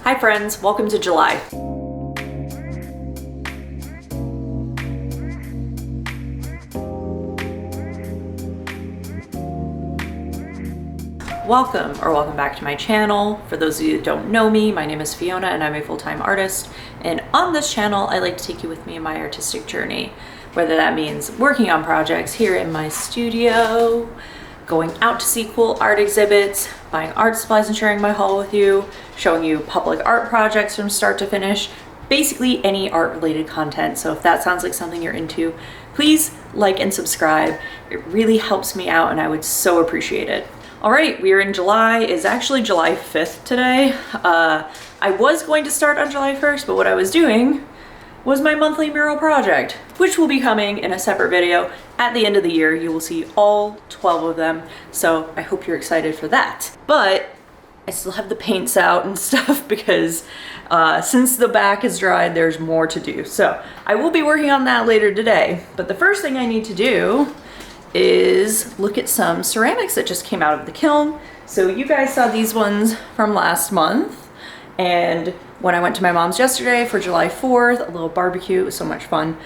Hi friends, welcome to July. Welcome back to my channel. For those of you that don't know me, my name is Fiona and I'm a full-time artist. And on this channel, I like to take you with me in my artistic journey, whether that means working on projects here in my studio, going out to see cool art exhibits, buying art supplies and sharing my haul with you, showing you public art projects from start to finish, basically any art related content. So if that sounds like something you're into, please like and subscribe. It really helps me out and I would so appreciate it. All right, we are in July. It's actually July 5th today. I was going to start on July 1st, but what I was doing was my monthly mural project, which will be coming in a separate video at the end of the year. You will see all 12 of them, so I hope you're excited for that. But I still have the paints out and stuff because since the back is dried, there's more to do. So I will be working on that later today. But the first thing I need to do is look at some ceramics that just came out of the kiln. So you guys saw these ones from last month, and when I went to my mom's yesterday for July 4th, a little barbecue, it was so much fun,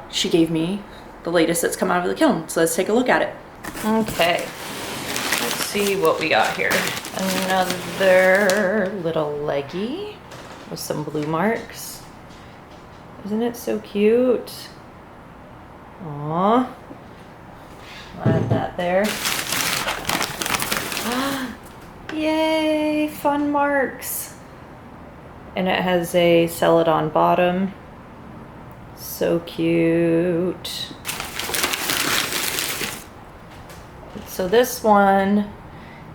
she gave me the latest that's come out of the kiln. So let's take a look at it. Okay, let's see what we got here. Another little leggy with some blue marks. Isn't it so cute? Aww. Add that there. Yay, fun marks. And it has a Celadon bottom. So cute. So this one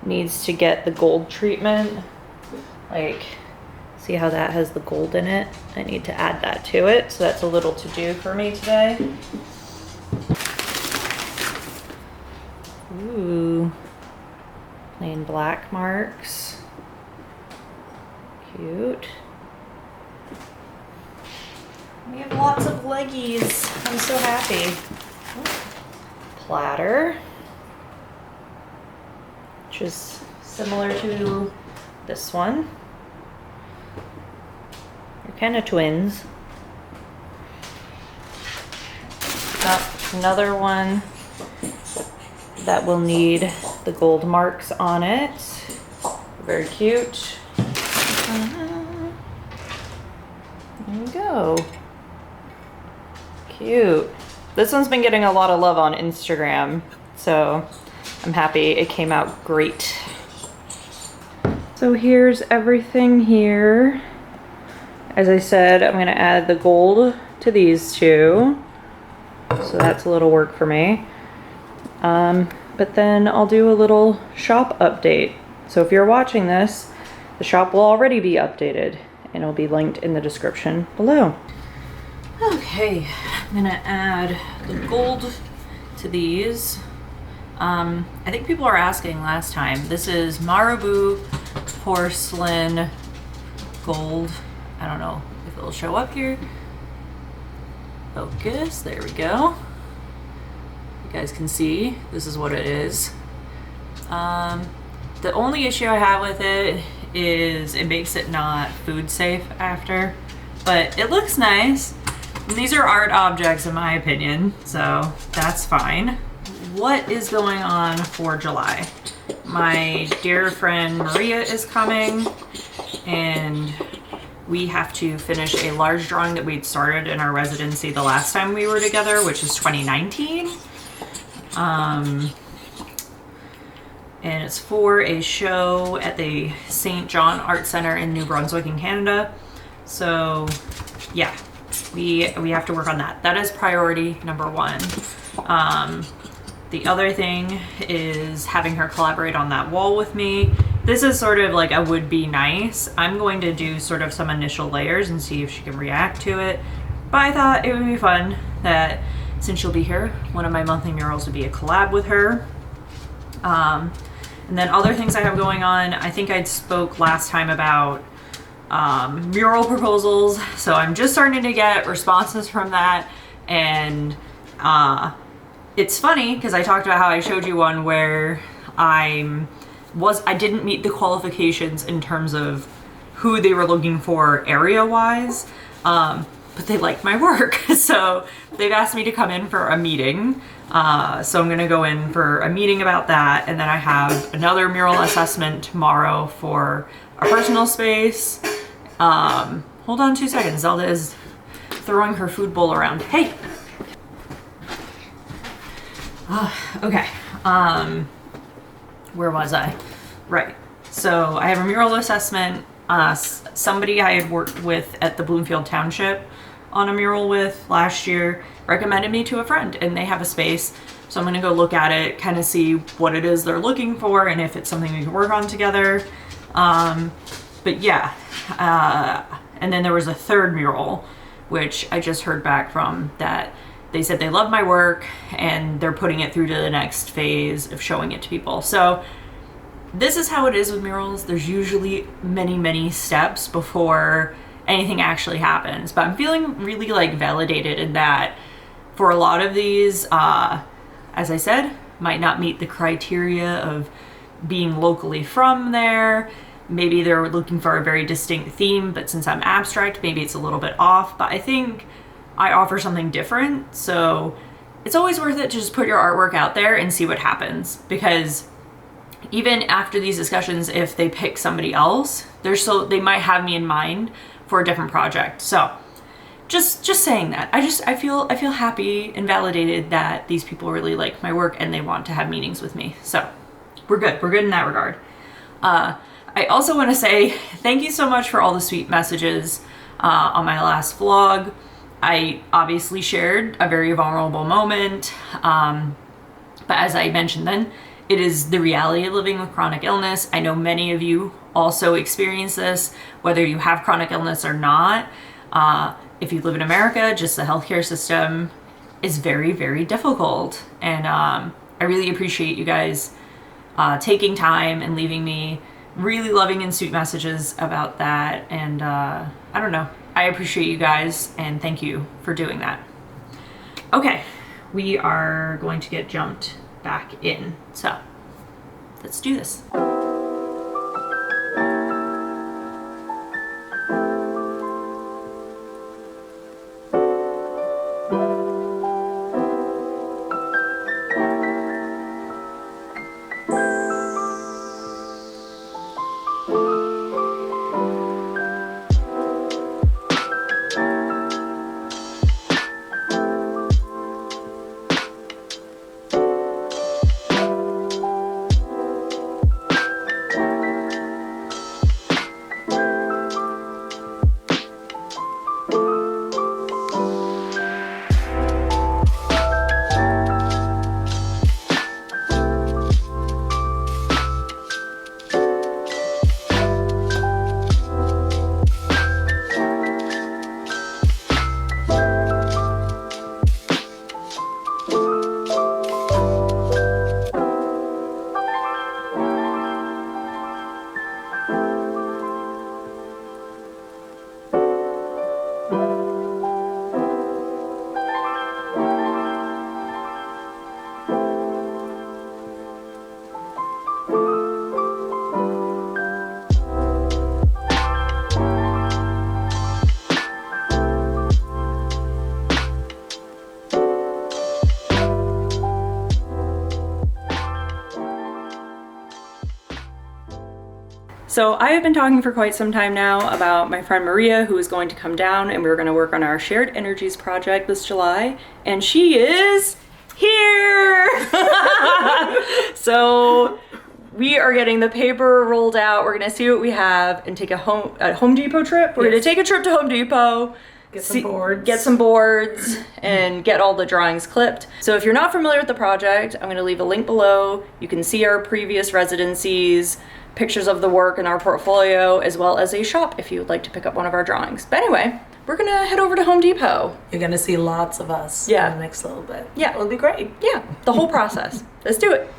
needs to get the gold treatment. Like, see how that has the gold in it? I need to add that to it. So that's a little to do for me today. Ooh, plain black marks. Cute. We have lots of leggies. I'm so happy. Platter, which is similar to this one. They're kind of twins. Got another one that will need the gold marks on it. Very cute. There you go. Cute. This one's been getting a lot of love on Instagram, so I'm happy it came out great. So here's everything here. As I said, I'm gonna add the gold to these two. So that's a little work for me. But then I'll do a little shop update. So if you're watching this, the shop will already be updated and it'll be linked in the description below. Okay, I'm gonna add the gold to these. I think people are asking last time. This is Marabu porcelain gold. I don't know if it'll show up here. Focus, there we go. You guys can see this is what it is. The only issue I have with it is it makes it not food safe after, but it looks nice. And these are art objects in my opinion, so that's fine. What is going on for July? My dear friend Maria is coming and we have to finish a large drawing that we'd started in our residency the last time we were together, which is 2019. And it's for a show at the St. John Art Center in New Brunswick in Canada. So yeah, we have to work on that. That is priority number one. The other thing is having her collaborate on that wall with me. This is sort of like a would be nice. I'm going to do sort of some initial layers and see if she can react to it. But I thought it would be fun that since she'll be here, one of my monthly murals would be a collab with her. And then other things I have going on, I think I spoke last time about mural proposals. So I'm just starting to get responses from that. And it's funny because I talked about how I showed you one where I didn't meet the qualifications in terms of who they were looking for area-wise, but they liked my work. So they've asked me to come in for a meeting. So I'm gonna go in for a meeting about that, and then I have another mural assessment tomorrow for a personal space. Hold on 2 seconds. Zelda is throwing her food bowl around. Hey! Okay. Where was I? Right. So I have a mural assessment. Somebody I had worked with at the Bloomfield Township on a mural with last year recommended me to a friend, and they have a space. So I'm gonna go look at it, kind of see what it is they're looking for and if it's something we can work on together. But yeah, and then there was a third mural, which I just heard back from, that they said they love my work and they're putting it through to the next phase of showing it to people. So this is how it is with murals. There's usually many, many steps before anything actually happens, but I'm feeling really like validated in that for a lot of these, as I said, might not meet the criteria of being locally from there. Maybe they're looking for a very distinct theme, but since I'm abstract, maybe it's a little bit off, but I think I offer something different. So it's always worth it to just put your artwork out there and see what happens, because even after these discussions, if they pick somebody else, they might have me in mind for a different project. So just saying that, I feel happy and validated that these people really like my work and they want to have meetings with me. So we're good in that regard. I also want to say thank you so much for all the sweet messages on my last vlog. I obviously shared a very vulnerable moment, but as I mentioned then, it is the reality of living with chronic illness. I know many of you also experience this, whether you have chronic illness or not. If you live in America, just the healthcare system is very, very difficult. And I really appreciate you guys taking time and leaving me really loving and sweet messages about that. And I don't know, I appreciate you guys and thank you for doing that. Okay, we are going to get jumped back in. So let's do this. So I have been talking for quite some time now about my friend Maria, who is going to come down and we're going to work on our Shared Energies project this July, and she is here. So we are getting the paper rolled out. We're going to see what we have and take a Home Depot trip. We're going to take a trip to Home Depot. Get some boards and get all the drawings clipped. So if you're not familiar with the project, I'm going to leave a link below. You can see our previous residencies, pictures of the work in our portfolio, as well as a shop if you would like to pick up one of our drawings. But anyway, we're gonna head over to Home Depot. You're gonna see lots of us in the next little bit. Yeah. It'll be great. Yeah, the whole process. Let's do it.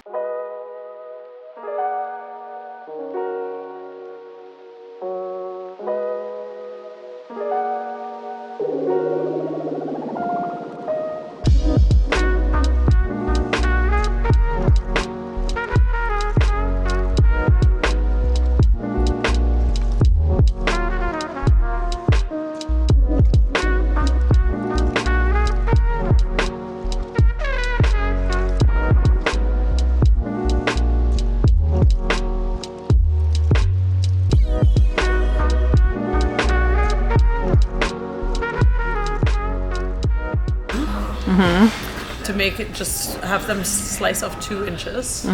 to make it, just have them slice off 2 inches.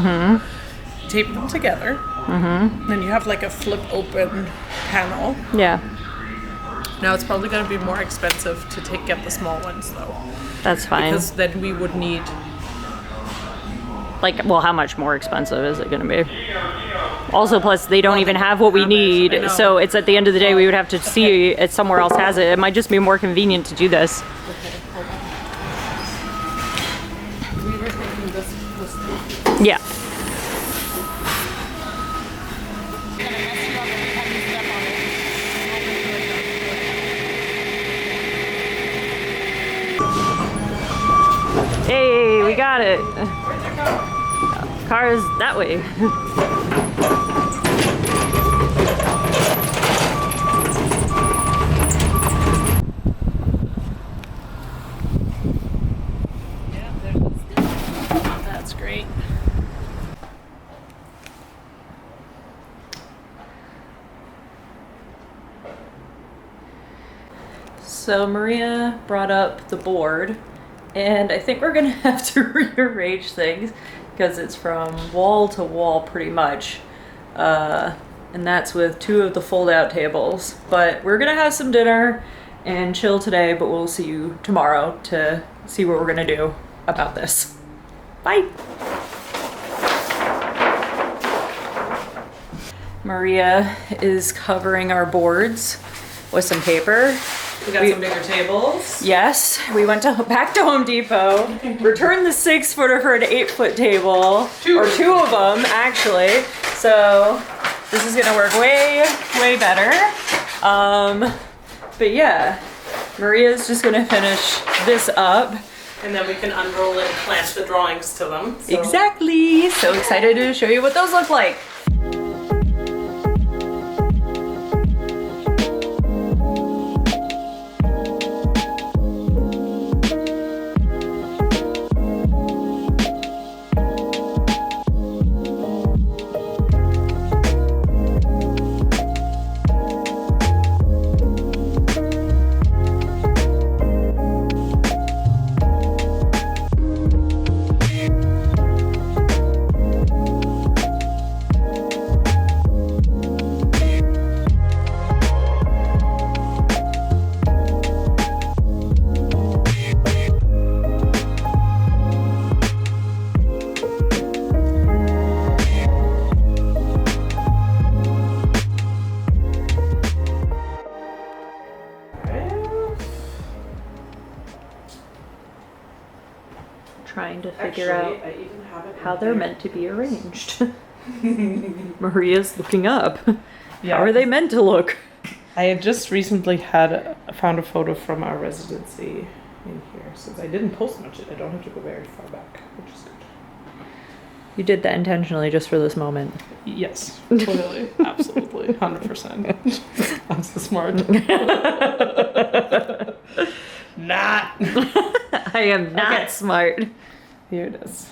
Tape them together. Then you have like a flip open panel. Yeah. Now it's probably going to be more expensive to get the small ones though. That's fine. Because then we would need... Like, well, how much more expensive is it going to be? Also, plus, they don't even have what we need, so it's at the end of the day, we would have to see if somewhere else has it. It might just be more convenient to do this. Okay, hold on. We were thinking this was... Yeah. Hey, we got it. Car is that way. That's great. So Maria brought up the board, and I think we're gonna have to rearrange things because it's from wall to wall pretty much. And that's with 2 of the fold-out tables. But we're gonna have some dinner and chill today, but we'll see you tomorrow to see what we're gonna do about this. Bye. Maria is covering our boards with some paper. We got some bigger tables. Yes, we went back to Home Depot, returned the 6-footer for an 8-foot table, or 2 of them actually. So this is gonna work way better. But yeah, Maria's just gonna finish this up. And then we can unroll it and clamp the drawings to them. So. Exactly. So excited to show you what those look like. Trying to figure out how they're meant to be arranged. Maria's looking up. Yeah. How are they meant to look? I had just recently found a photo from our residency in here. Since I didn't post much, I don't have to go very far back, which is good. You did that intentionally just for this moment. Yes, totally, absolutely, 100%. I'm so smart. Not. I am not smart. Here it is.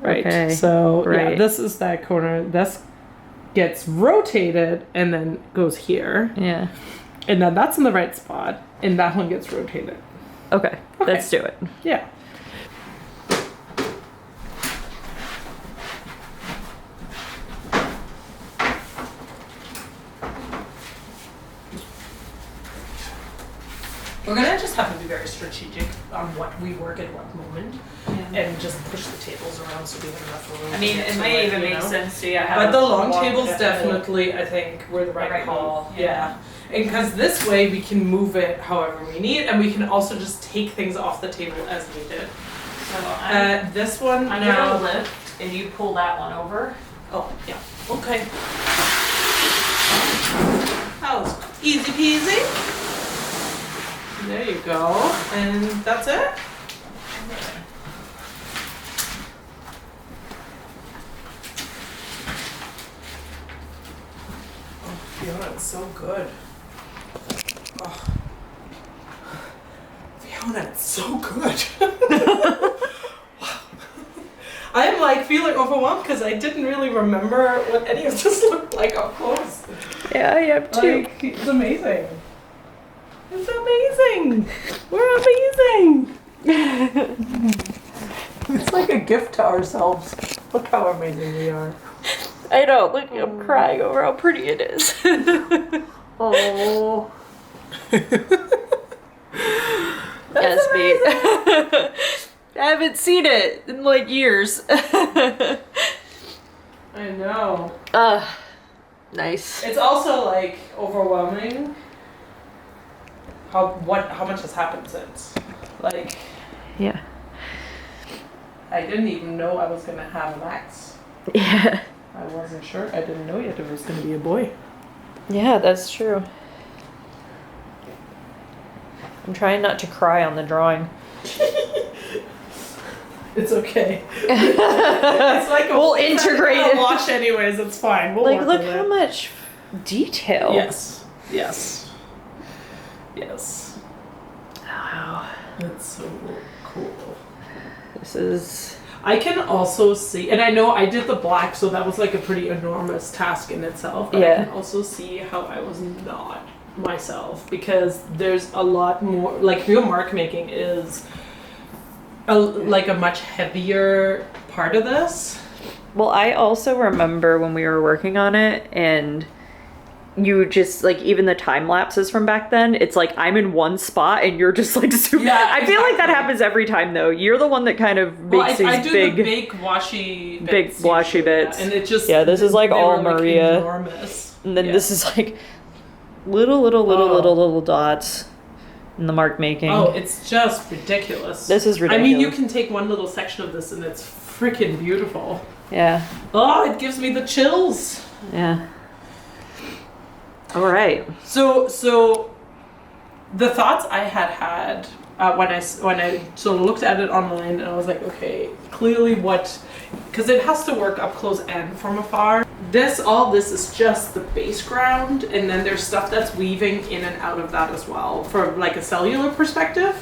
Right. Okay. So right. Yeah, this is that corner. This gets rotated and then goes here. Yeah. And then that's in the right spot, and that one gets rotated. Okay. Let's do it. Yeah. We're gonna just have to be very strategic on what we work at what moment, and just push the tables around so we have enough room. I mean, it might even make sense to have. But the long tables definitely, I think, were the right call. Yeah. And because this way we can move it however we need, and we can also just take things off the table as needed. So this one I'm now. gonna lift, and you pull that one over. Oh yeah. Okay. That was easy peasy. There you go. And that's it? Oh, Fiona, it's so good. Oh. Fiona, it's so good. Wow. I'm like feeling overwhelmed because I didn't really remember what any of this looked like up close. Yeah, I am too. Like, it's amazing. It's amazing. We're amazing. It's like a gift to ourselves. Look how amazing we are. I know, look, I'm crying over how pretty it is. Oh. Yes, me. I haven't seen it in like years. I know. Nice. It's also like overwhelming how much has happened since. Like, Yeah. I didn't even know I was gonna have Max. Yeah. I wasn't sure. I didn't know yet it was gonna be a boy. Yeah, that's true. I'm trying not to cry on the drawing. It's okay. It's like We'll integrate it. Watch anyways. It's fine. We'll Like, work look with how it. much detail. Yes. Yes. Yes. Wow. That's so cool. This is. I can also see, and I know I did the black, so that was like a pretty enormous task in itself. But Yeah. I can also see how I was not myself because there's a lot more. Like real mark making is like a much heavier part of this. Well, I also remember when we were working on it and you just like even the time lapses from back then, it's like I'm in one spot and you're just like super. Yeah, I feel like that exactly. happens every time though. You're the one that kind of makes I these do big. the big washy bits. big washy usually, bits. yeah, and it just Yeah, this is like they all were, like, Maria. enormous. And then Yeah. this is like little dots in the mark making. Oh, it's just ridiculous. This is I mean, you ridiculous. can take one little section of this and it's freaking beautiful. Yeah. Oh, it gives me the chills. Yeah. All right. So the thoughts I had when I sort of looked at it online and I was like, okay, clearly because it has to work up close and from afar. All this is just the base ground, and then there's stuff that's weaving in and out of that as well from like a cellular perspective.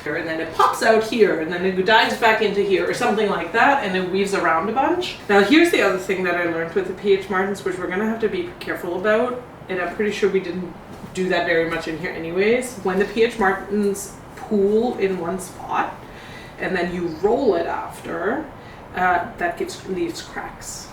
And then it pops out here, and then it dives back into here, or something like that, and it weaves around a bunch. Now here's the other thing that I learned with the pH margins, which we're gonna have to be careful about, and I'm pretty sure we didn't do that very much in here anyways. When the pH margins pool in one spot, and then you roll it after, that leaves cracks.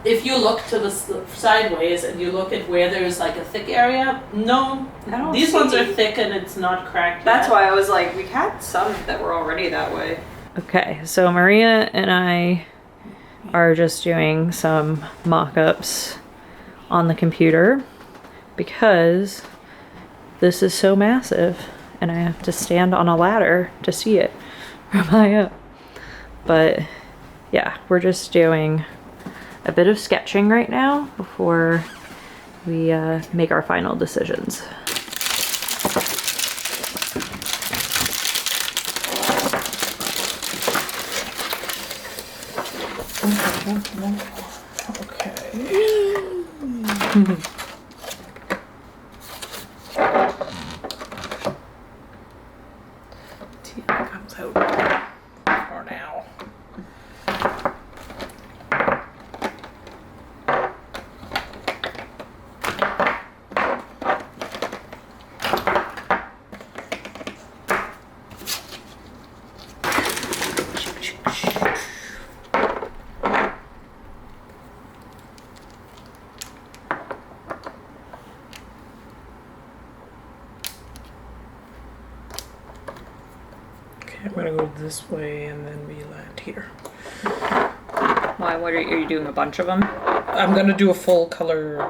If you look to the sideways and you look at where there's like a thick area, no, I don't these ones see- are thick and it's not cracked. That's yet. why I was like, we had some that were already that way. Okay, so Maria and I are just doing some mock-ups on the computer because this is so massive and I have to stand on a ladder to see it from high up. But yeah, we're just doing a bit of sketching right now before we make our final decisions. Okay. See if it comes out for now. Okay, I'm gonna go this way and then we land here. Why? What are you doing? A bunch of them? I'm gonna do a full color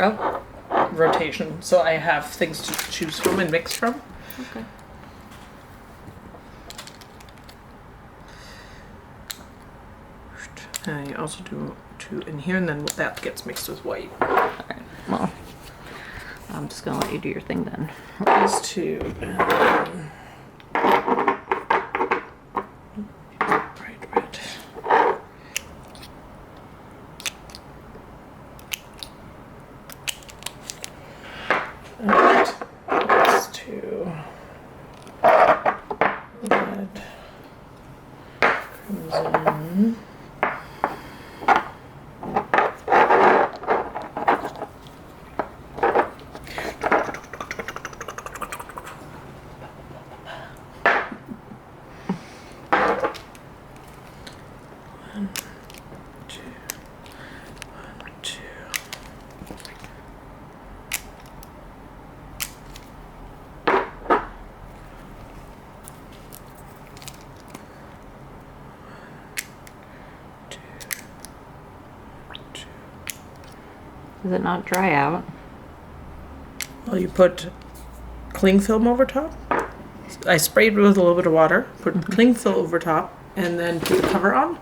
Oh, rotation, so I have things to choose from and mix from. okay. And you also do two in here, and then that gets mixed with white. Alright, well, I'm just gonna let you do your thing then. These two. And bright red. And these two. Red. Crimson. Does it not dry out? Well, you put cling film over top. I sprayed with a little bit of water, put cling film over top, and then put the cover on.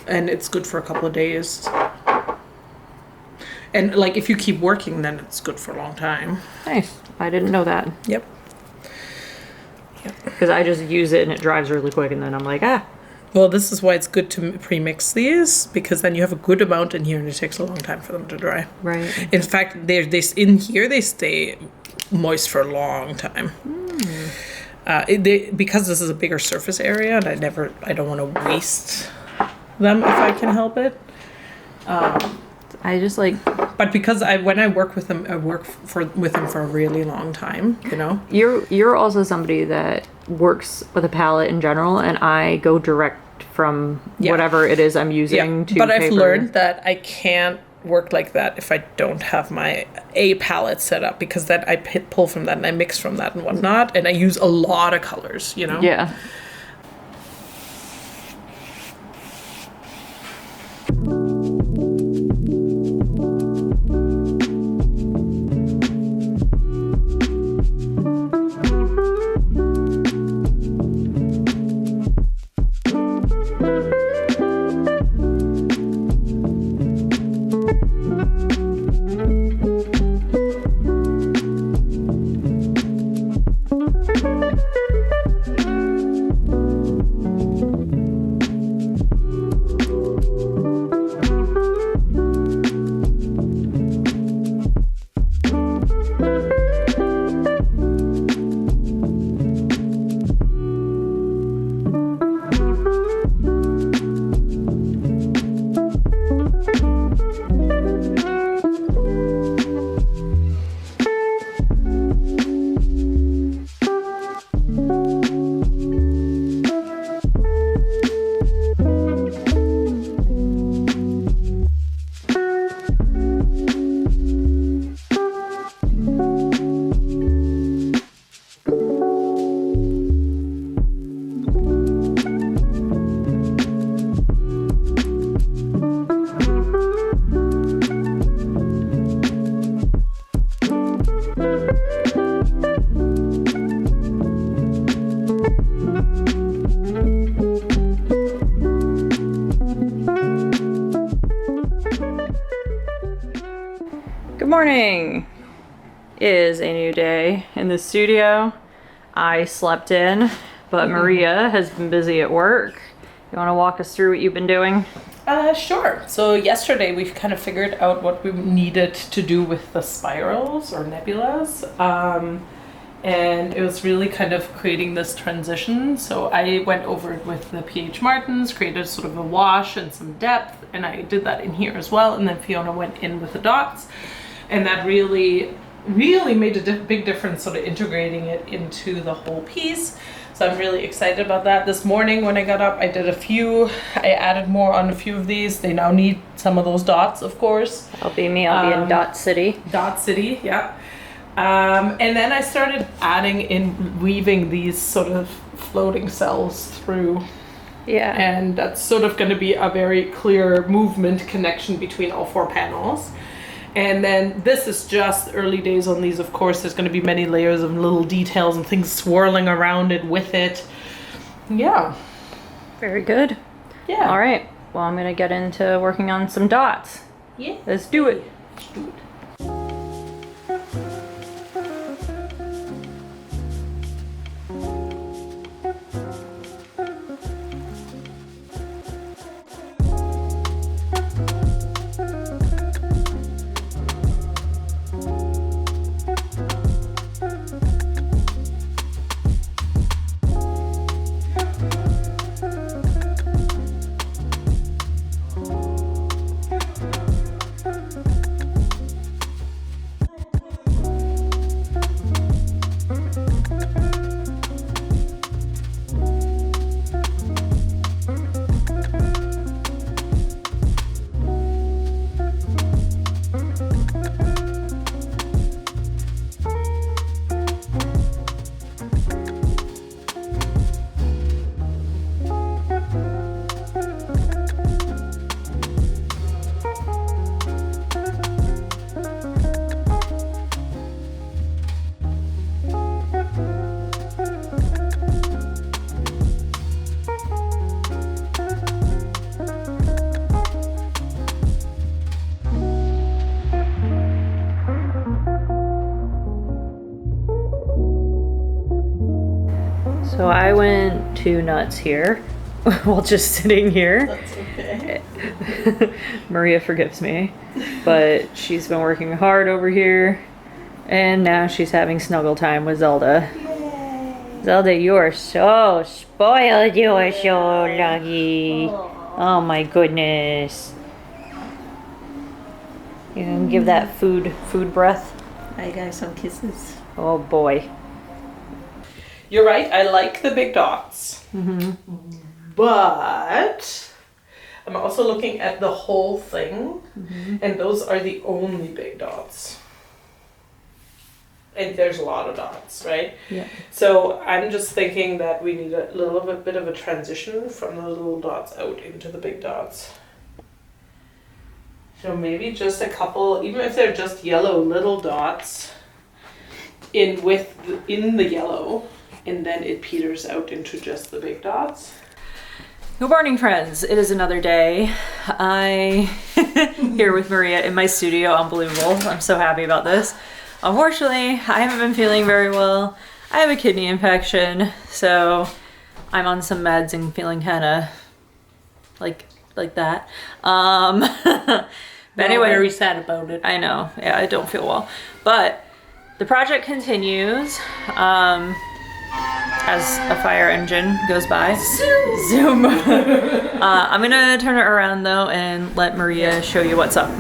And it's good for a couple of days. And like if you keep working, then it's good for a long time. Nice. I didn't know that. Yep. Because I just use it and it dries really quick, and then I'm like, ah. Well, this is why it's good to pre-mix these, because then you have a good amount in here, and it takes a long time for them to dry. Right. In fact, they in here they stay moist for a long time. Because this is a bigger surface area, and I don't want to waste them if I can help it. I just like. But because when I work with them, I work with them for a really long time. You know. You're also somebody that works with a palette in general, and I go direct from whatever it is I'm using to. But paper. I've learned that I can't work like that if I don't have my palette set up, because then I pull from that and I mix from that and whatnot, and I use a lot of colors. You know. Yeah. Good morning. It is a new day in the studio. I slept in, but Maria has been busy at work. You want to walk us through what you've been doing? Sure. So yesterday we kind of figured out what we needed to do with the spirals or nebulas. And it was really kind of creating this transition. So I went over it with the PH Martins, created sort of a wash and some depth, and I did that in here as well. And then Fiona went in with the dots. And that really made a big difference, sort of integrating it into the whole piece. So I'm really excited about that. This morning when I got up, I added more on a few of these. They now need some of those dots, of course. I'll be in Dot City. Dot City, yeah. And then I started weaving these sort of floating cells through. Yeah. And that's sort of going to be a very clear movement connection between all four panels. And then this is just early days on these, of course. There's going to be many layers of little details and things swirling around it with it. Yeah. Very good. Yeah. All right. Well, I'm going to get into working on some dots. Yeah. Let's do it. Let's do it. So I went too nuts here while just sitting here. That's okay. Maria forgives me, but she's been working hard over here, and now she's having snuggle time with Zelda. Yay. Zelda, you are so spoiled. You are so lucky. Oh my goodness. You can give that food breath. I got some kisses. Oh boy. You're right, I like the big dots. But I'm also looking at the whole thing, and those are the only big dots. And there's a lot of dots, right? Yeah. So I'm just thinking that we need a little bit of a transition from the little dots out into the big dots. So maybe just a couple, even if they're just yellow little dots in the yellow, and then it peters out into just the big dots. Good morning, friends. It is another day. I here with Maria in my studio. Unbelievable. I'm so happy about this. Unfortunately, I haven't been feeling very well. I have a kidney infection, so I'm on some meds and feeling kind of like that. But anyway, very sad about it. I know. Yeah, I don't feel well. But the project continues as a fire engine goes by. Zoom. I'm gonna turn it around though and let Maria show you what's up.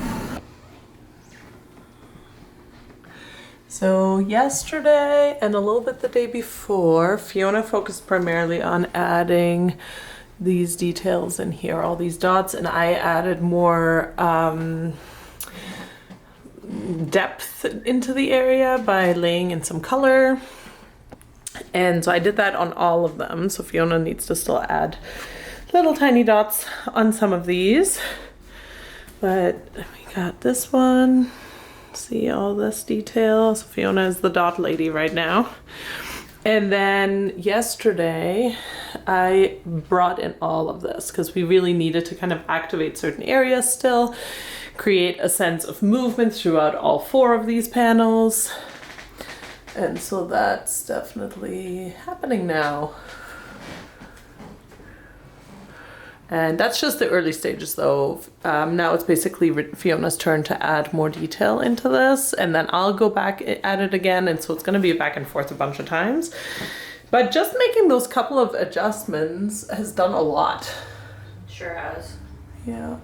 So yesterday and a little bit the day before, Fiona focused primarily on adding these details in here, all these dots, and I added more depth into the area by laying in some color. And so I did that on all of them. So Fiona needs to still add little tiny dots on some of these. But we got this one. See all this detail. So Fiona is the dot lady right now. And then yesterday I brought in all of this because we really needed to kind of activate certain areas still, create a sense of movement throughout all 4 of these panels. And so that's definitely happening now. And that's just the early stages though. Now it's basically Fiona's turn to add more detail into this, and then I'll go back at it again, and so it's gonna be back and forth a bunch of times. But just making those couple of adjustments has done a lot. Sure has. Yeah.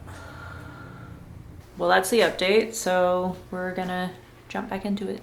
Well, that's the update, so we're gonna jump back into it.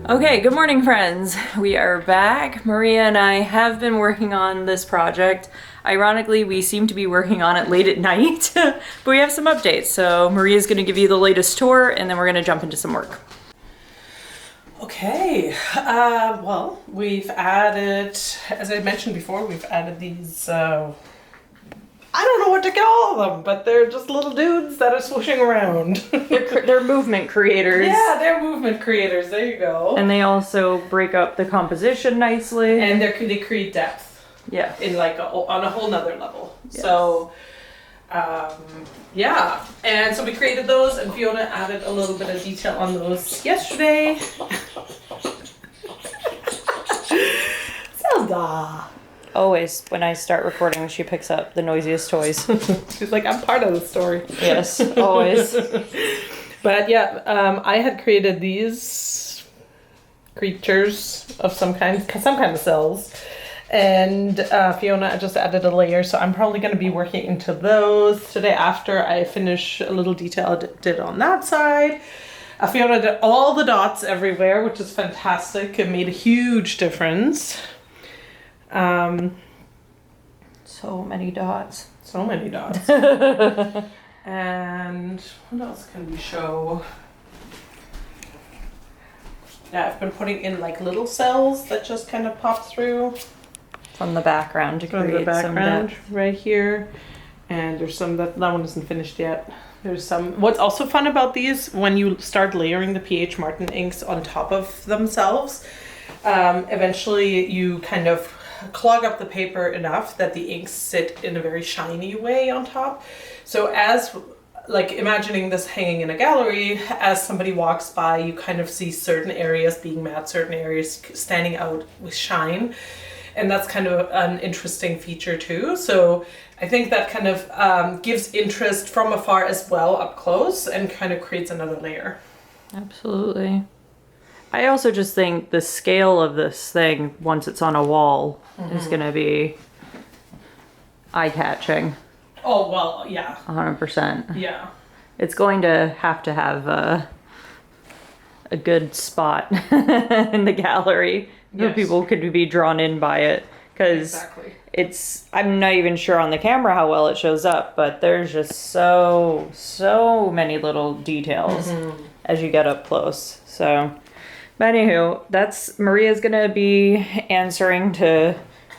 Okay, good morning, friends. We are back. Maria and I have been working on this project. Ironically, we seem to be working on it late at night, but we have some updates. So Maria's going to give you the latest tour, and then we're going to jump into some work. Okay, well, we've added, as I mentioned before, we've added these I don't know what to call them, but they're just little dudes that are swooshing around. They're movement creators. Yeah, they're movement creators. There you go. And they also break up the composition nicely. And they create depth. Yeah. In like on a whole nother level. Yes. So, yeah. And so we created those, and Fiona added a little bit of detail on those yesterday. Zelda. Always, when I start recording, she picks up the noisiest toys. She's like, I'm part of the story. Yes, always. But yeah, I had created these creatures of some kind of cells. And Fiona just added a layer, so I'm probably going to be working into those today after I finish a little detail I did on that side. Fiona did all the dots everywhere, which is fantastic. It made a huge difference. So many dots. So many dots. And what else can we show? Yeah, I've been putting in like little cells that just kind of pop through From the background to from create the background some depth. right here. And there's some that one isn't finished yet. There's some. What's also fun about these, when you start layering the PH Martin inks on top of themselves, eventually you kind of clog up the paper enough that the inks sit in a very shiny way on top. So as, like, imagining this hanging in a gallery, as somebody walks by, you kind of see certain areas being matte, certain areas standing out with shine. And that's kind of an interesting feature too. So I think that kind of gives interest from afar as well up close, and kind of creates another layer. Absolutely. I also just think the scale of this thing, once it's on a wall, is going to be eye-catching. Oh, well, yeah. 100%. Yeah. It's going to have a good spot in the gallery so Yes. people could be drawn in by it. Because Exactly. I'm not even sure on the camera how well it shows up, but there's just so many little details as you get up close. So, but anywho, Maria's gonna be answering to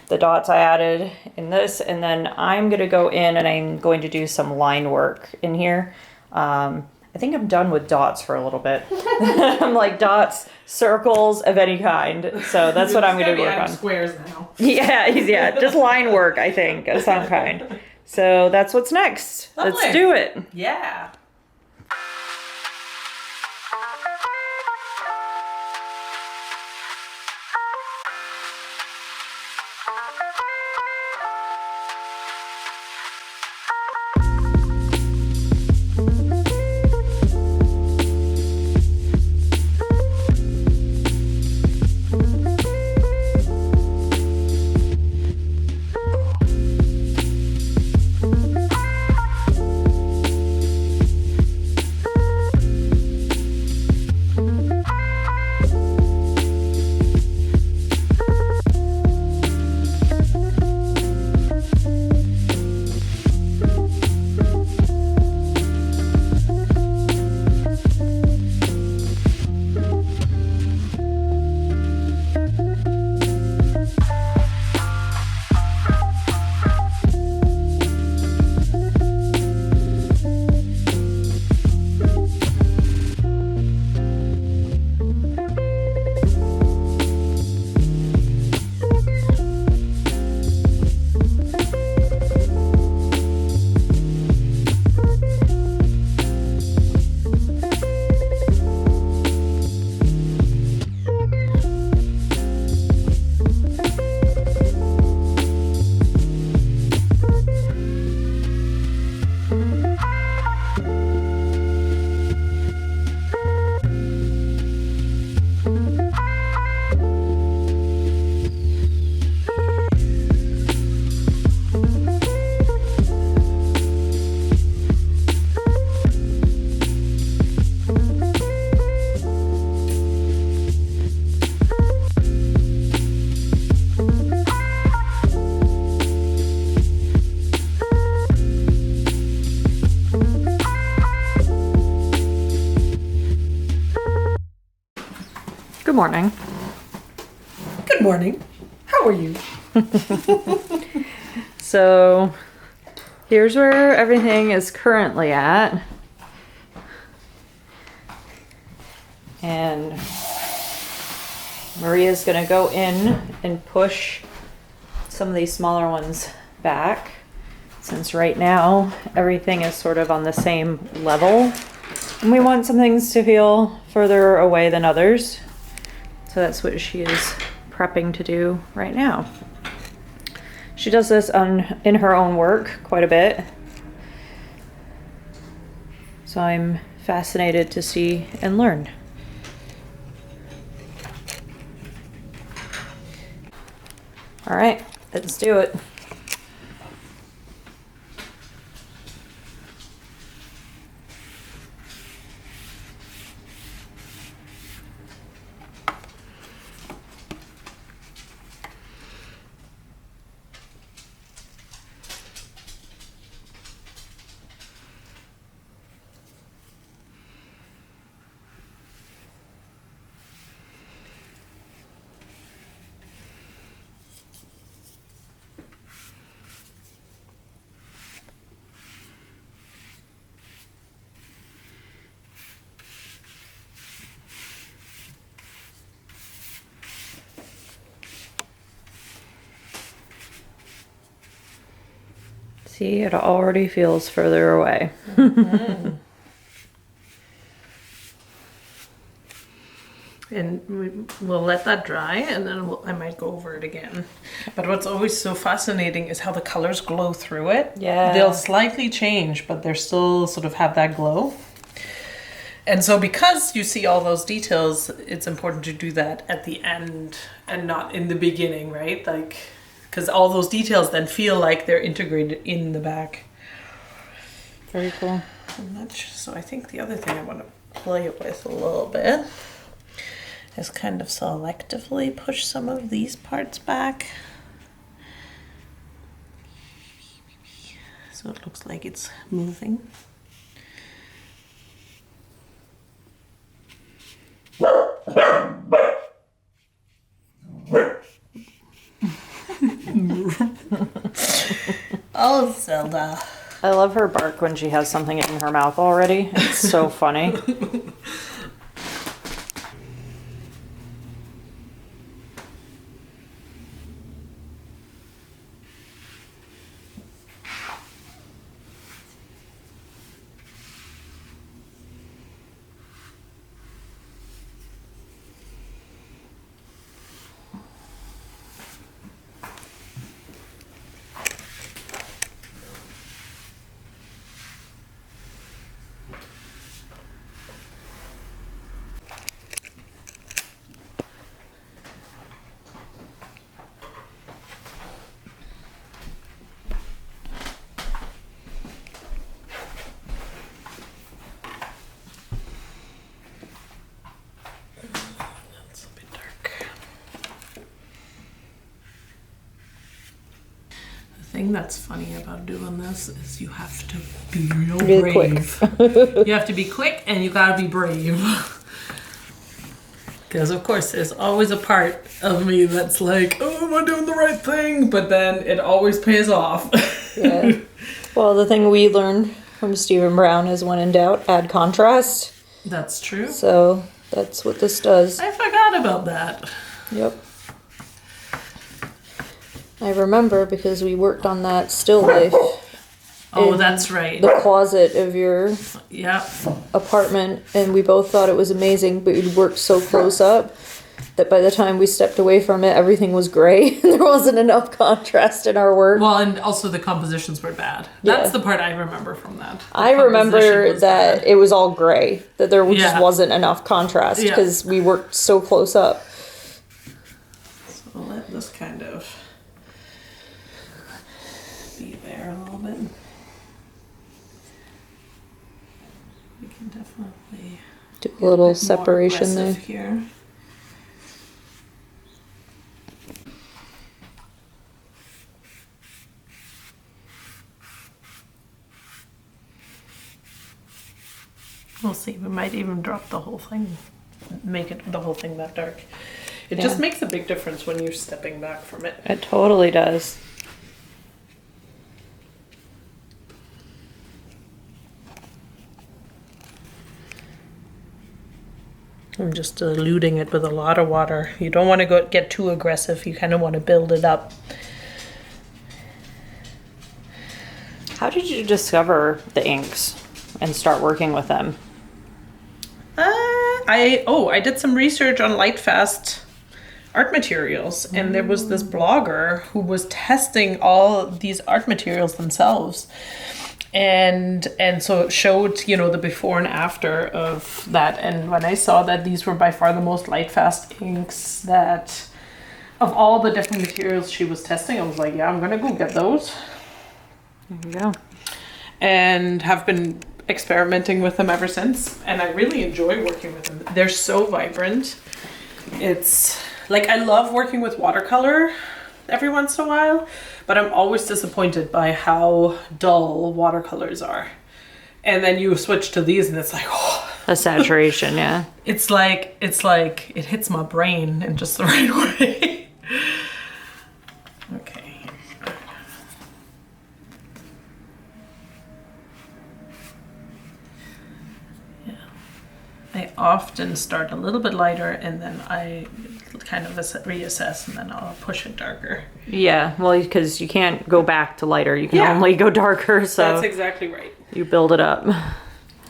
the dots I added in this, and then I'm gonna go in and I'm going to do some line work in here. I think I'm done with dots for a little bit. I'm like dots, circles of any kind. So that's what I'm going to work on. Squares now. Yeah, just line work, I think, of some kind. So that's what's next. Lovely. Let's do it. Yeah. Good morning. Good morning. How are you? So here's where everything is currently at. And Maria's gonna go in and push some of these smaller ones back, since right now everything is sort of on the same level. And we want some things to feel further away than others. So that's what she is prepping to do right now. She does this in her own work quite a bit. So I'm fascinated to see and learn. All right, let's do it. See, it already feels further away. And we'll let that dry, and then I might go over it again. But what's always so fascinating is how the colors glow through it. Yeah. They'll slightly change, but they're still sort of have that glow. And so because you see all those details, it's important to do that at the end and not in the beginning, right? Like, because all those details then feel like they're integrated in the back. Very cool. So I think the other thing I want to play with a little bit is kind of selectively push some of these parts back. So it looks like it's moving. Oh, Zelda. I love her bark when she has something in her mouth already. It's so funny. Thing that's funny about doing this is you have to be real Really brave. You have to be quick and you gotta be brave. Because of course there's always a part of me that's like, oh, am I doing the right thing? But then it always pays off. Yeah. Well, the thing we learned from Stephen Brown is when in doubt, add contrast. That's true. So that's what this does. I forgot about that. Yep. I remember because we worked on that still life. Oh, in that's right. The closet of your Yeah. apartment, and we both thought it was amazing, but we'd worked so close up that by the time we stepped away from it, everything was gray and there wasn't enough contrast in our work. Well, and also the compositions were bad. That's the part I remember from that. I remember that it was all gray, that there just Yeah. wasn't enough contrast because we worked so close up. So I'll let this kind of be there a little bit. We can definitely Do a little more separation there. aggressive here. We'll see. We might even drop the whole thing, make it the whole thing that dark. It just makes a big difference when you're stepping back from it. It totally does. I'm just diluting it with a lot of water. You don't want to get too aggressive. You kind of want to build it up. How did you discover the inks and start working with them? I did some research on light fast art materials, and there was this blogger who was testing all these art materials themselves. And so it showed, the before and after of that. And when I saw that these were by far the most light fast inks that of all the different materials she was testing, I was like, yeah, I'm gonna go get those. There you go. And have been experimenting with them ever since. And I really enjoy working with them. They're so vibrant. It's like, I love working with watercolor every once in a while, but I'm always disappointed by how dull watercolors are. And then you switch to these and it's like, oh. A saturation, yeah. It's like it hits my brain in just the right way. Okay. Yeah. I often start a little bit lighter and then I kind of reassess and then I'll push it darker. Yeah, well, because you can't go back to lighter. You can only go darker, so that's exactly right. You build it up.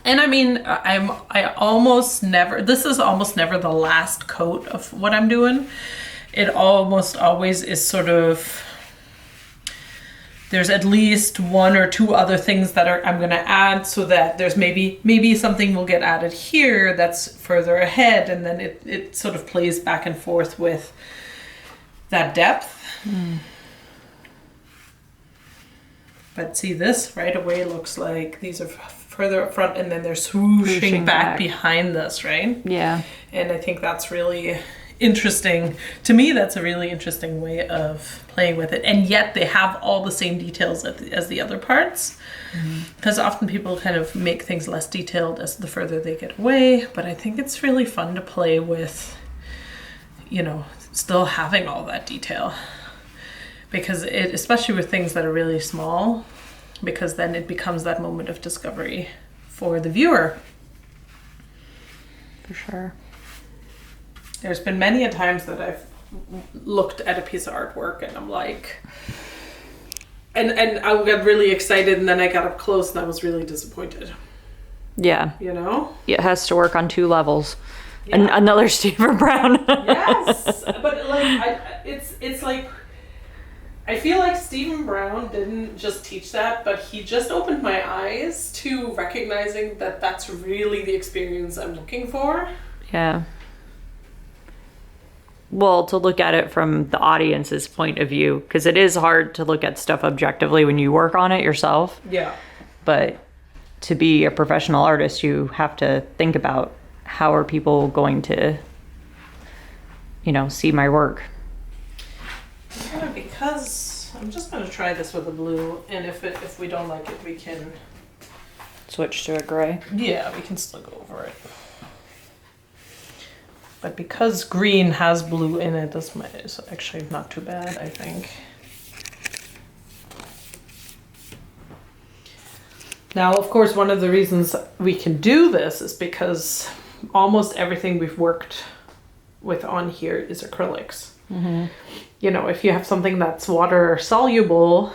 And I mean, I almost never, this is almost never the last coat of what I'm doing. It almost always is sort of, there's at least one or two other things that I'm going to add, so that there's maybe something will get added here that's further ahead, and then it sort of plays back and forth with that depth. But see, this right away looks like these are further up front and then they're swooshing back behind this, right? Yeah. And I think that's really interesting. To me, that's a really interesting way of playing with it. And yet they have all the same details as the other parts. Because often people kind of make things less detailed as the further they get away. But I think it's really fun to play with, still having all that detail. Because especially with things that are really small, because then it becomes that moment of discovery for the viewer. For sure. There's been many a times that I've looked at a piece of artwork and I'm like, and I got really excited and then I got up close and I was really disappointed. Yeah. It has to work on two levels. Yeah. Another Stephen Brown. Yes, but like it's like, I feel like Stephen Brown didn't just teach that, but he just opened my eyes to recognizing that that's really the experience I'm looking for. Yeah. Well, to look at it from the audience's point of view, because it is hard to look at stuff objectively when you work on it yourself. Yeah. But to be a professional artist, you have to think about how are people going to, see my work. Because I'm just going to try this with a blue, and if we don't like it, we can switch to a gray. Yeah, we can still go over it. But because green has blue in it, this is actually not too bad, I think. Now, of course, one of the reasons we can do this is because almost everything we've worked with on here is acrylics. Mm-hmm. If you have something that's water soluble,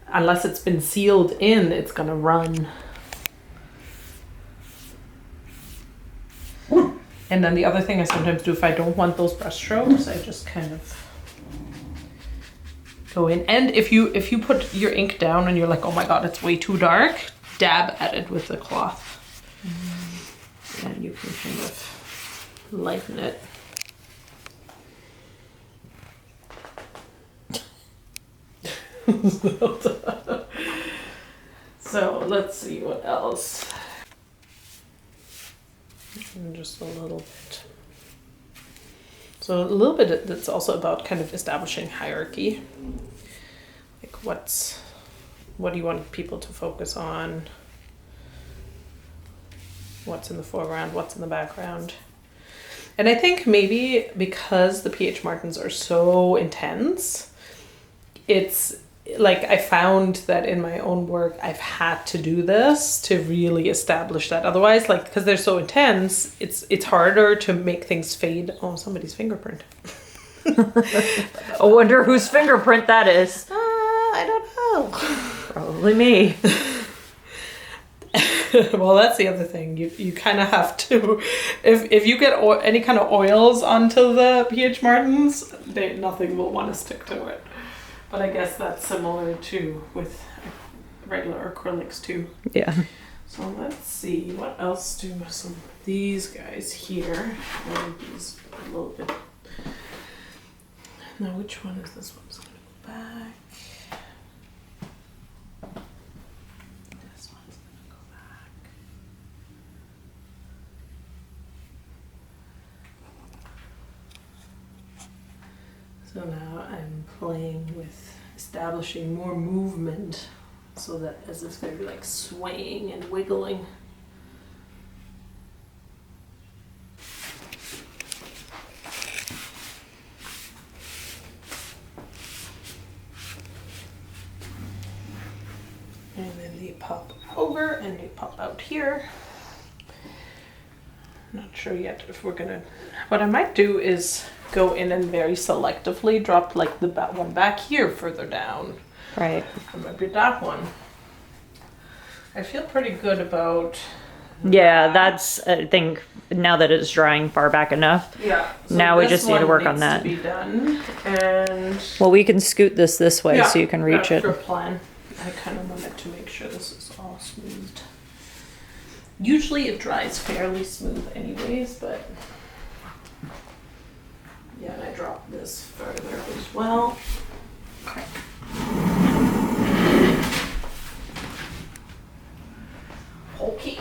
unless it's been sealed in, it's gonna run. And then the other thing I sometimes do, if I don't want those brush strokes, I just kind of go in. And if you put your ink down and you're like, oh my god, it's way too dark, dab at it with the cloth. And you can kind of lighten it. So let's see what else. And just a little bit. So a little bit, it's also about kind of establishing hierarchy. Like what do you want people to focus on? What's in the foreground, what's in the background? And I think maybe because the P.H. Martins are so intense, it's like I found that in my own work, I've had to do this to really establish that. Otherwise, like, because they're so intense, it's harder to make things fade. Oh, somebody's fingerprint. I wonder whose fingerprint that is. I don't know. Probably me. Well, that's the other thing. You kind of have to, if you get any kind of oils onto the PH Martins, nothing will want to stick to it. But I guess that's similar to with regular acrylics too. Yeah. So let's see, what else do some of these guys here? These a little bit. Now, which one is this one? It's gonna go back. This one's gonna go back. So now I'm playing with establishing more movement so that as if they're like swaying and wiggling. And then they pop over and they pop out here. Not sure yet if we're gonna, what I might do is go in and very selectively drop like the one back here further down. Right. Or maybe that one. I feel pretty good about. Yeah, that's, I think, now that it's drying far back enough. Yeah. So Now we this just need to one work on needs that. To be done. And Well, we can scoot this way so you can reach that's it. the plan. I kind of wanted to make sure this is all smoothed. Usually it dries fairly smooth anyways, but yeah, and I dropped this further as well. Okay. Okay.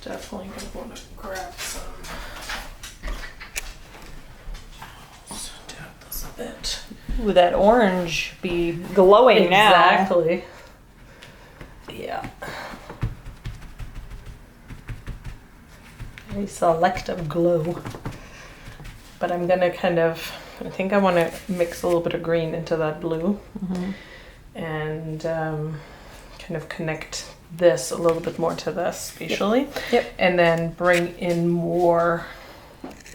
Definitely gonna want to grab some. So dab this a bit. Ooh, that orange be glowing now. Exactly. Yeah. Very selective glow. But I'm gonna kind of, I think I want to mix a little bit of green into that blue. Mm-hmm. And kind of connect this a little bit more to this spatially. Yep. And then bring in more,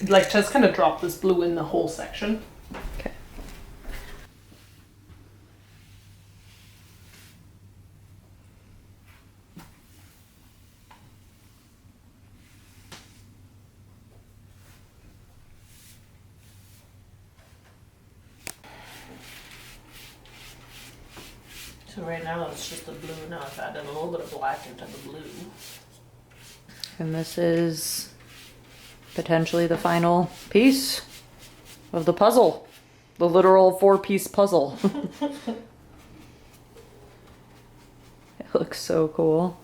like just kind of drop this blue in the whole section. Okay. So right now it's just the blue. Now I've added a little bit of black into the blue. And this is potentially the final piece of the puzzle. The literal 4-piece puzzle. It looks so cool.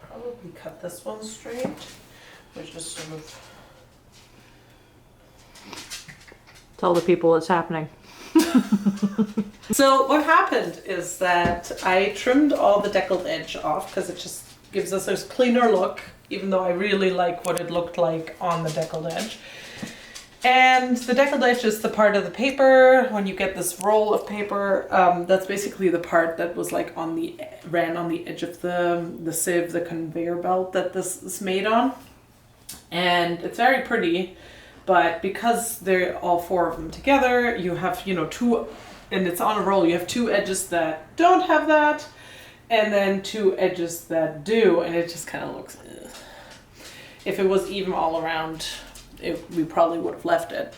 Probably cut this one straight, which is sort of. Tell the people what's happening. So what happened is that I trimmed all the deckled edge off because it just gives us a cleaner look, even though I really like what it looked like on the deckled edge. And the deckled edge is the part of the paper, when you get this roll of paper, that's basically the part that was like ran on the edge of the sieve, the conveyor belt that this is made on. And it's very pretty, but because they're all 4 of them together, you have, two, and it's on a roll, you have 2 edges that don't have that, and then 2 edges that do, and it just kind of looks, ugh. If it was even all around, we probably would have left it.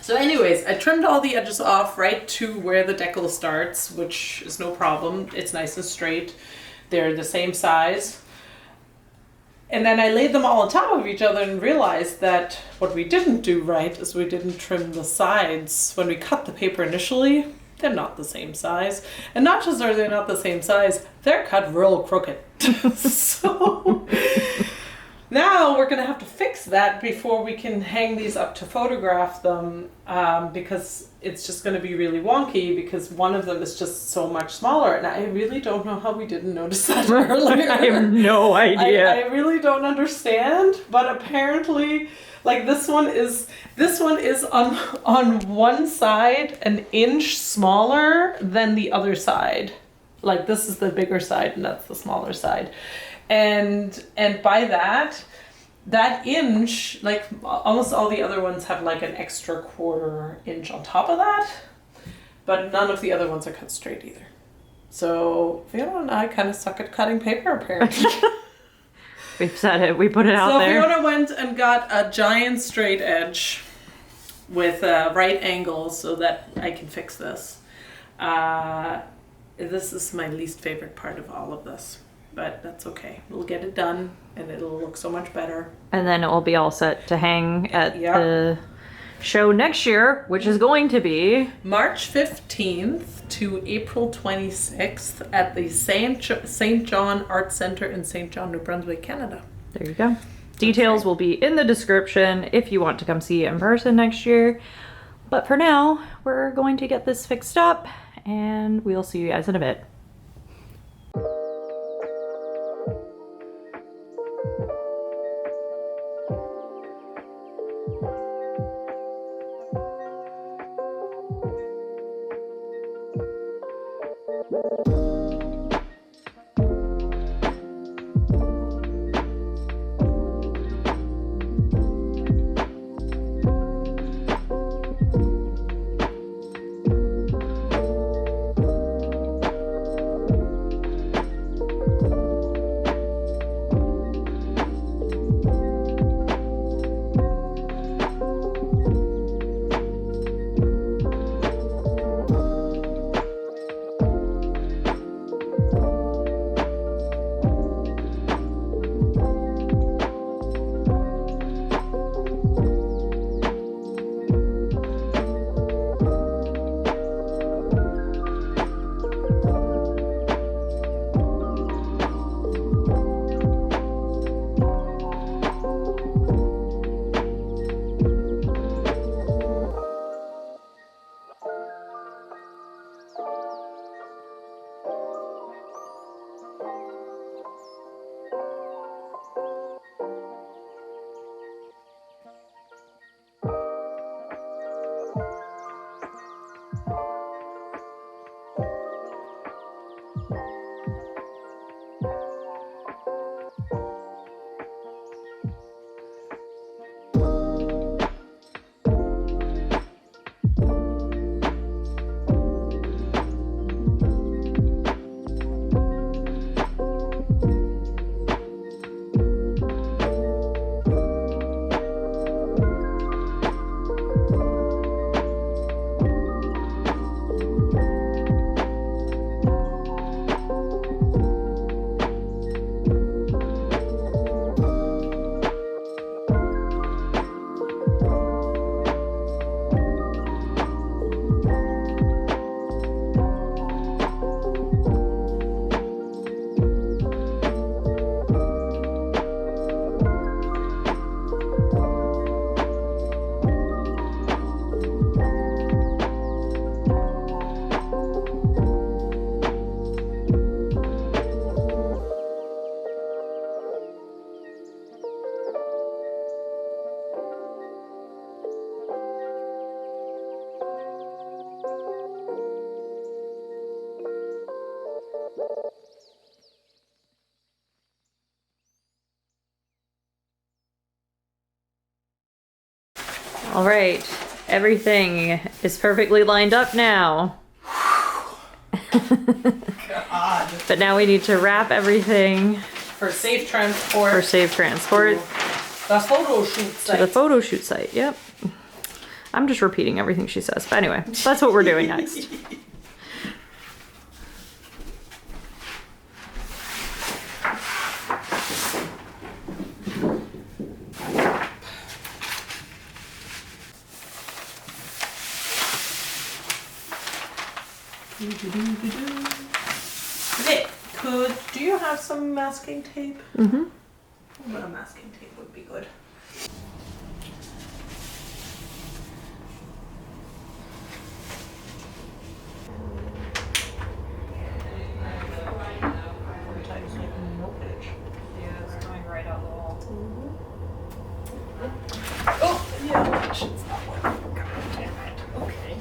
So anyways, I trimmed all the edges off right to where the decal starts, which is no problem. It's nice and straight. They're the same size. And then I laid them all on top of each other and realized that what we didn't do right is we didn't trim the sides. When we cut the paper initially, they're not the same size. And not just are they not the same size, they're cut real crooked. So now we're gonna have to fix that before we can hang these up to photograph them, because it's just gonna be really wonky because one of them is just so much smaller, and I really don't know how we didn't notice that earlier. I have no idea. I really don't understand, but apparently, like this one is on one side an inch smaller than the other side. Like this is the bigger side and that's the smaller side. And by that inch, like almost all the other ones have like an extra 1/4 inch on top of that, but none of the other ones are cut straight either. So Fiona and I kind of suck at cutting paper apparently. We've said it, we put it out there. So Fiona went and got a giant straight edge with right angles so that I can fix this. This is my least favorite part of all of this. But that's okay. We'll get it done and it'll look so much better. And then it will be all set to hang at Yeah. the show next year, which is going to be March 15th to April 26th at the St. John Art Center in St. John, New Brunswick, Canada. There you go. Details will be in the description if you want to come see it in person next year. But for now, we're going to get this fixed up and we'll see you guys in a bit. All right, everything is perfectly lined up now. God. But now we need to wrap everything For safe transport. for safe transport The photo shoot to site. the photo shoot site. Yep. I'm just repeating everything she says. But anyway, that's what we're doing next. Nick, do you have some masking tape? Mm-hmm. A bit of masking tape would be good. Yeah, it's going right out the wall. Oh, yeah, that shit's not working. God damn it. Okay.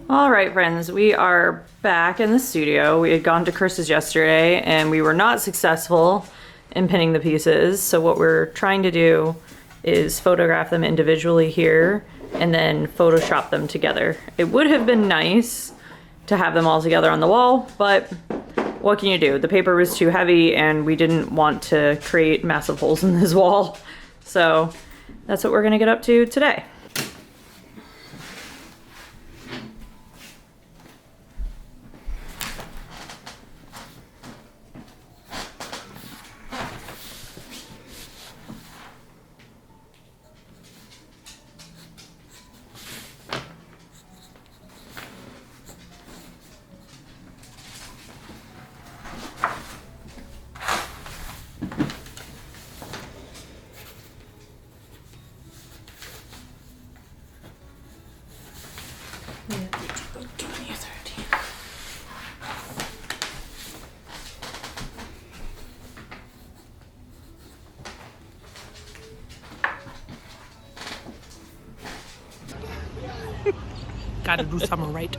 All right, friends, we are back in the studio. We had gone to Chris's yesterday and we were not successful in pinning the pieces. So what we're trying to do is photograph them individually here and then Photoshop them together. It would have been nice to have them all together on the wall, but what can you do? The paper was too heavy and we didn't want to create massive holes in this wall. So that's what we're gonna get up to today. Gotta do something right.